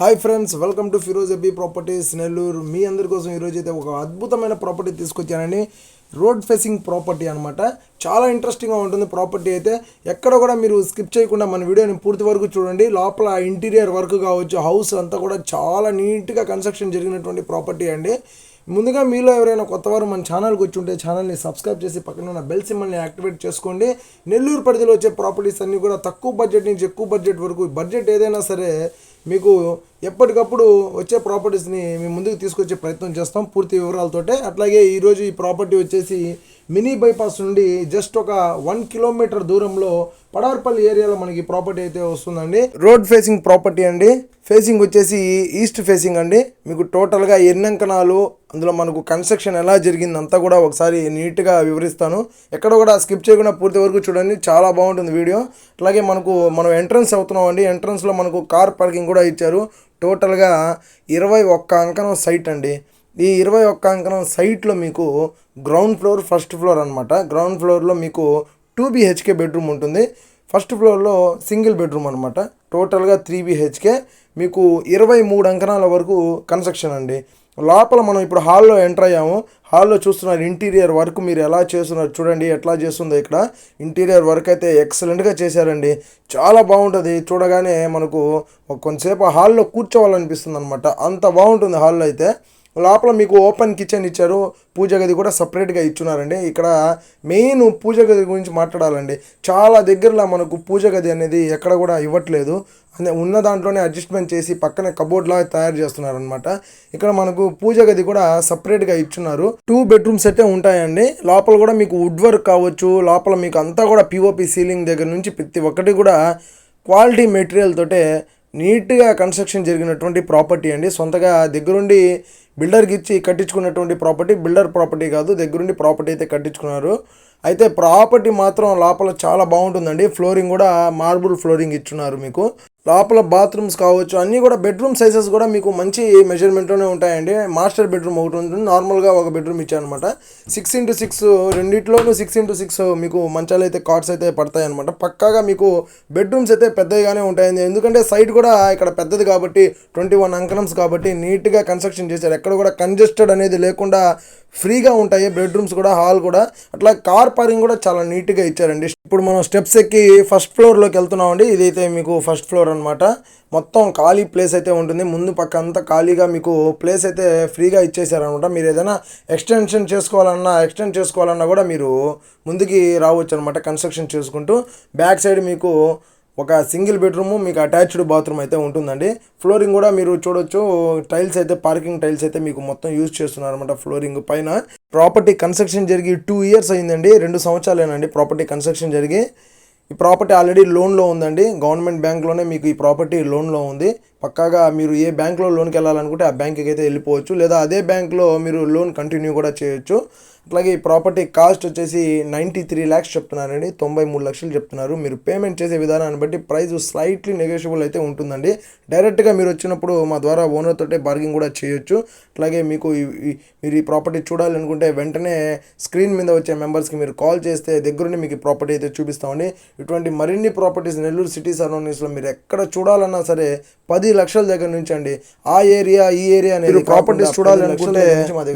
Hi friends, welcome to Firoz AB properties Nellore. మీ అందరి కోసం ఈరోజు అయితే ఒక అద్భుతమైన ప్రాపర్టీ తీసుకొచ్చానండి. రోడ్ ఫేసింగ్ ప్రాపర్టీ అనమాట. చాలా ఇంట్రెస్టింగ్గా ఉంటుంది ప్రాపర్టీ అయితే. ఎక్కడ కూడా మీరు స్కిప్ చేయకుండా మన వీడియోని పూర్తి వరకు చూడండి. లోపల ఇంటీరియర్ వర్క్ కావచ్చు, హౌస్ అంతా కూడా చాలా నీట్గా కన్స్ట్రక్షన్ జరిగినటువంటి ప్రాపర్టీ అండి. ముందుగా మీలో ఎవరైనా కొత్తవారు మన ఛానల్కి వచ్చి ఉంటే ఛానల్ని సబ్స్క్రైబ్ చేసి పక్కన ఉన్న బెల్ సింబల్ని యాక్టివేట్ చేసుకోండి. నెల్లూరు పరిధిలో వచ్చే ప్రాపర్టీస్ అన్నీ కూడా తక్కువ బడ్జెట్ నుంచి ఎక్కువ బడ్జెట్ వరకు, బడ్జెట్ ఏదైనా సరే మీకు ఎప్పటికప్పుడు వచ్చే ప్రాపర్టీస్ని మేము ముందుకు తీసుకొచ్చే ప్రయత్నం చేస్తాం పూర్తి వివరాలతోటే. అట్లాగే ఈరోజు ఈ ప్రాపర్టీ వచ్చేసి మినీ బైపాస్ నుండి జస్ట్ ఒక 1 కిలోమీటర్ దూరంలో పడార్పల్లి ఏరియాలో మనకి ప్రాపర్టీ అయితే వస్తుందండి. రోడ్ ఫేసింగ్ ప్రాపర్టీ అండి. ఫేసింగ్ వచ్చేసి ఈస్ట్ ఫేసింగ్ అండి. మీకు టోటల్గా ఎన్ని అంకణాలు, అందులో మనకు కన్స్ట్రక్షన్ ఎలా జరిగింది అంతా కూడా ఒకసారి నీట్గా వివరిస్తాను. ఎక్కడ కూడా స్కిప్ చేయకుండా పూర్తి వరకు చూడండి, చాలా బాగుంటుంది వీడియో. అట్లాగే మనం ఎంట్రన్స్ అవుతున్నాం అండి. ఎంట్రన్స్లో మనకు కార్ పార్కింగ్ కూడా ఇచ్చారు. టోటల్గా 21 అంకణం సైట్ అండి. ఈ 21 అంకణం సైట్లో మీకు గ్రౌండ్ ఫ్లోర్, ఫస్ట్ ఫ్లోర్ అనమాట. గ్రౌండ్ ఫ్లోర్లో మీకు 2 BHK బెడ్రూమ్ ఉంటుంది. ఫస్ట్ ఫ్లోర్లో సింగిల్ బెడ్రూమ్ అనమాట. టోటల్గా 3 BHK. మీకు 23 అంకణాల వరకు కన్స్ట్రక్షన్ అండి. లోపల మనం ఇప్పుడు హాల్లో ఎంటర్ అయ్యాము. హాల్లో చూస్తున్నారు ఇంటీరియర్ వర్క్ మీరు ఎలా చేస్తున్నారు చూడండి, ఎట్లా చేస్తుందో. ఇక్కడ ఇంటీరియర్ వర్క్ అయితే ఎక్సలెంట్గా చేశారండి. చాలా బాగుంటుంది. చూడగానే మనకు కొంతసేపు హాల్లో కూర్చోవాలనిపిస్తుంది అనమాట, అంత బాగుంటుంది హాల్లో అయితే. లోపల మీకు ఓపెన్ కిచెన్ ఇచ్చారు. పూజ గది కూడా సపరేట్గా ఇచ్చున్నారండి. ఇక్కడ మెయిన్ పూజ గది గురించి మాట్లాడాలండి. చాలా దగ్గరలో మనకు పూజ గది అనేది ఎక్కడ కూడా ఇవ్వట్లేదు. ఉన్న దాంట్లోనే అడ్జస్ట్మెంట్ చేసి పక్కనే కబోర్డ్ లాగా తయారు చేస్తున్నారు అనమాట. ఇక్కడ మనకు పూజ గది కూడా సపరేట్గా ఇచ్చున్నారు. 2 బెడ్రూమ్స్ అయితే ఉంటాయండి. లోపల కూడా మీకు వుడ్ వర్క్ కావచ్చు. లోపల మీకు అంతా కూడా POP సీలింగ్ దగ్గర నుంచి ప్రతి ఒక్కటి కూడా క్వాలిటీ మెటీరియల్ తోటే నీట్గా కన్స్ట్రక్షన్ జరిగినటువంటి ప్రాపర్టీ అండి. సొంతగా దగ్గరుండి బిల్డర్కి ఇచ్చి కట్టించుకున్నటువంటి ప్రాపర్టీ. బిల్డర్ ప్రాపర్టీ కాదు, దగ్గరుండి ప్రాపర్టీ అయితే కట్టించుకున్నారు. అయితే ప్రాపర్టీ మాత్రం లోపల చాలా బాగుంటుందండి. ఫ్లోరింగ్ కూడా మార్బుల్ ఫ్లోరింగ్ ఇచ్చున్నారు మీకు. లోపల బాత్రూమ్స్ కావచ్చు, అన్నీ కూడా బెడ్రూమ్ సైజెస్ కూడా మీకు మంచి మెజర్మెంట్లోనే ఉంటాయండి. మాస్టర్ బెడ్రూమ్ ఒకటి ఉంటుంది, నార్మల్గా ఒక బెడ్రూమ్ ఇచ్చారనమాట. 6x6 రెండిట్లోనూ 6x6 మీకు మంచాలు అయితే, కార్డ్స్ అయితే పడతాయి అనమాట. పక్కాగా మీకు బెడ్రూమ్స్ అయితే పెద్దగానే ఉంటాయండి. ఎందుకంటే సైట్ కూడా ఇక్కడ పెద్దది కాబట్టి 21 అంకణమ్స్ కాబట్టి నీట్గా కన్స్ట్రక్షన్ చేశారు. ఎక్కడ కూడా కంజెస్టెడ్ అనేది లేకుండా ఫ్రీగా ఉంటాయి బెడ్రూమ్స్ కూడా, హాల్ కూడా. అట్లా కార్ పార్కింగ్ కూడా చాలా నీట్గా ఇచ్చారండి. ఇప్పుడు మనం స్టెప్స్ ఎక్కి ఫస్ట్ ఫ్లోర్లోకి వెళ్తున్నామండి. ఇదైతే మీకు ఫస్ట్ ఫ్లోర్ అనమాట. మొత్తం ఖాళీ ప్లేస్ అయితే ఉంటుంది. ముందు పక్క అంతా ఖాళీగా మీకు ప్లేస్ అయితే ఫ్రీగా ఇచ్చేసారనమాట. మీరు ఏదైనా ఎక్స్టెండ్ చేసుకోవాలన్నా కూడా మీరు ముందుకి రావచ్చు అనమాట కన్స్ట్రక్షన్ చేసుకుంటూ. బ్యాక్ సైడ్ మీకు ఒక సింగిల్ బెడ్రూము, మీకు అటాచ్డ్ బాత్రూమ్ అయితే ఉంటుందండి. ఫ్లోరింగ్ కూడా మీరు చూడొచ్చు. టైల్స్ అయితే, పార్కింగ్ టైల్స్ అయితే మీకు మొత్తం యూజ్ చేస్తున్నారు అనమాట ఫ్లోరింగ్ పైన. ప్రాపర్టీ కన్స్ట్రక్షన్ జరిగి 2 years అయిందండి. 2 సంవత్సరాలేనండి ప్రాపర్టీ కన్స్ట్రక్షన్ జరిగి. ఈ ప్రాపర్టీ ఆల్రెడీ లోన్లో ఉందండి. గవర్నమెంట్ బ్యాంక్లోనే మీకు ఈ ప్రాపర్టీ లోన్లో ఉంది. పక్కాగా మీరు ఏ బ్యాంక్లో లోన్కి వెళ్ళాలనుకుంటే ఆ బ్యాంక్కి అయితే వెళ్ళిపోవచ్చు, లేదా అదే బ్యాంక్లో మీరు లోన్ కంటిన్యూ కూడా చేయొచ్చు. అట్లాగే ఈ ప్రాపర్టీ కాస్ట్ వచ్చేసి 93 lakhs చెప్తున్నారండి. 93 లక్షలు చెప్తున్నారు. మీరు పేమెంట్ చేసే విధానాన్ని బట్టి ప్రైస్ స్లైట్లీ నెగోషియబుల్ అయితే ఉంటుందండి. డైరెక్ట్గా మీరు వచ్చినప్పుడు మా ద్వారా ఓనర్ తోటే బార్గింగ్ కూడా చేయొచ్చు. అట్లాగే మీకు మీరు ఈ ప్రాపర్టీ చూడాలనుకుంటే వెంటనే స్క్రీన్ మీద వచ్చే మెంబర్స్కి మీరు కాల్ చేస్తే దగ్గరుండి మీకు ఈ ప్రాపర్టీ అయితే చూపిస్తామండి. ఇటువంటి మరిన్ని ప్రాపర్టీస్ నెల్లూరు సిటీ సరౌండింగ్స్లో మీరు ఎక్కడ చూడాలన్నా సరే 10 లక్షల దగ్గర నుంచి అండి. ఆ ఏరియా, ఈ ఏరియా అనేది ప్రాపర్టీస్ చూడాలనుకుంటే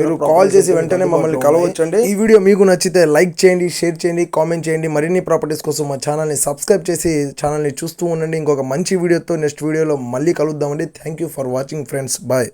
మీరు కాల్ చేసి వెంటనే మమ్మల్ని కలవచ్చు. ఈ వీడియో మీకు నచ్చితే లైక్ చేయండి, షేర్ చేయండి, కామెంట్ చేయండి. మరిన్ని ప్రాపర్టీస్ కోసం మా ఛానల్ని సబ్స్క్రైబ్ చేసి ఛానల్ని చూస్తూ ఉండండి. ఇంకొక మంచి వీడియోతో నెక్స్ట్ వీడియోలో మళ్ళీ కలుద్దామండి. Thank you for watching friends. Bye.